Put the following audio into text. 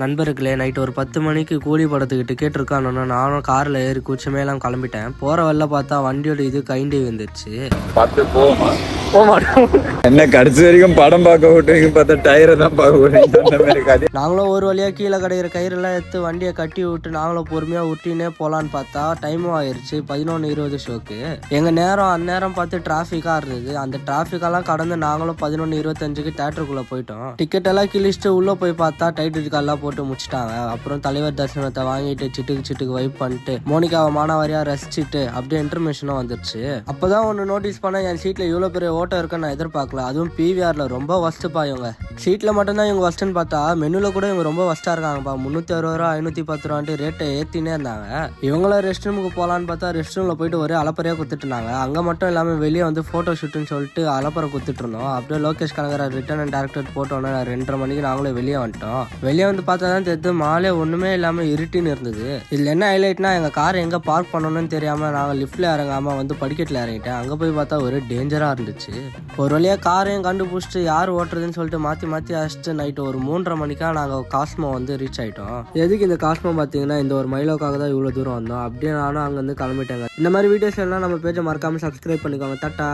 நண்பர்களே, நைட்டு ஒரு 10 மணிக்கு கூலி படத்துக்கு டிக்கெட் இருக்கானோன்னா நானும் காரில் ஏறி கூச்சமேலாம் கிளம்பிட்டேன். போகிற வழில பார்த்தா வண்டியோட இது கைண்டி வந்துருச்சு. பார்த்து போக மாட்டோம். என்ன கடைசி வரைக்கும் படம் பார்க்க விட்டுவீங்க, பார்த்தா டயரை தான் பார்க்க விடுவீங்க. நாங்களும் ஒரு வழியாக கீழே கிடைக்கிற கயிறெல்லாம் எடுத்து வண்டியை கட்டி விட்டு நாங்களும் பொறுமையாக உருட்டினே போகலான்னு பார்த்தா டைமும் ஆயிடுச்சு 11:20 ஷோக்கு. எங்கள் நேரம் அந்நேரம் பார்த்து டிராஃபிக்காக இருந்தது. அந்த டிராஃபிக்கெல்லாம் கடந்து நாங்களும் 11:25க்கு தேட்டருக்குள்ளே போயிட்டோம். டிக்கெட் எல்லாம் கிழிச்சிட்டு உள்ளே போய் பார்த்தா டைட்டிலுக்கெல்லாம் போட்டு முடிச்சிட்டாங்க. அப்புறம் தலைவர் தரிசனத்தை வாங்கிட்டு சிட்டுக்கு வைப் பண்ணிட்டு மோனிகாவை மானாவாரியாக ரசிச்சுட்டு அப்படியே இன்டர்மிஷனும் வந்துருச்சு. அப்போதான் ஒன்று நோட்டீஸ் பண்ண, என் சீட்டில் இவ்வளோ பெரிய ஓட்டம் இருக்குன்னு நான் எதிர்பார்க்கல. அதுவும் பிவிஆர்ல ரொம்ப வஸ்ட்டுப்பா. இவங்க சீட்டில் மட்டும்தான் இவங்க வஸ்ட்டுன்னு பார்த்தா மெனுவில் கூட இவங்க ரொம்ப வஸ்ட்டாக இருக்காங்கப்பா. 360 ரூபா 510 ரூபான்ட்டு ரேட்டை ஏற்றினே இருந்தாங்க. இவங்கள ரெஸ்ட் ரூமுக்கு போகலான்னு பார்த்தா ரெஸ்ட் ரூமில் போயிட்டு ஒரே அலப்பறையாக குத்துட்டுனாங்க. அங்கே மட்டும் இல்லாமல் வெளியே வந்து ஃபோட்டோ ஷூட்டுன்னு சொல்லிட்டு அலப்பறை குத்துட்டு இருந்தோம். அப்படியே Lokesh Kanagaraj return and director போட்டோன்னு 2:30 மணிக்கு நாங்களே வெளியே வந்துட்டோம். வெளியே வந்து பார்த்தா தான் தெரிஞ்சு மாலே ஒன்றுமே இல்லாமல் இருட்டின்னு இருந்தது. இதில் என்ன ஹைலைட்னா, எங்கள் கார் எங்கே பார்க் பண்ணணும்னு தெரியாமல் நாங்கள் லிஃப்ட்டில் இறங்காமல் வந்து படிக்கட்டில் இறங்கிட்டேன். அங்கே போய் பார்த்தா ஒரு டேஞ்சராக இருந்துச்சு. ஒரு வழியாக காரையும் கண்டுபிடிச்சிட்டு யார் ஓட்டுறதுன்னு சொல்லிட்டு மாற்றி அடிச்சுட்டு நைட்டு ஒரு 3:30 மணிக்காக நாங்கள் காஸ்மோ வந்து ரீச் ஆகிட்டோம். எதுக்கு இந்த காஸ்மோ பார்த்தீங்கன்னா, இந்த ஒரு மைலோக்காக தான் இவ்வளோ தூரம் வந்தோம். அப்படியே நானும் அங்கேருந்து கிளம்பிட்டேங்க. இந்த மாதிரி வீடியோஸ் எல்லாம் நம்ம பேஜை மறக்காமல் சப்ஸ்கிரைப் பண்ணிக்கோங்க. டாடா.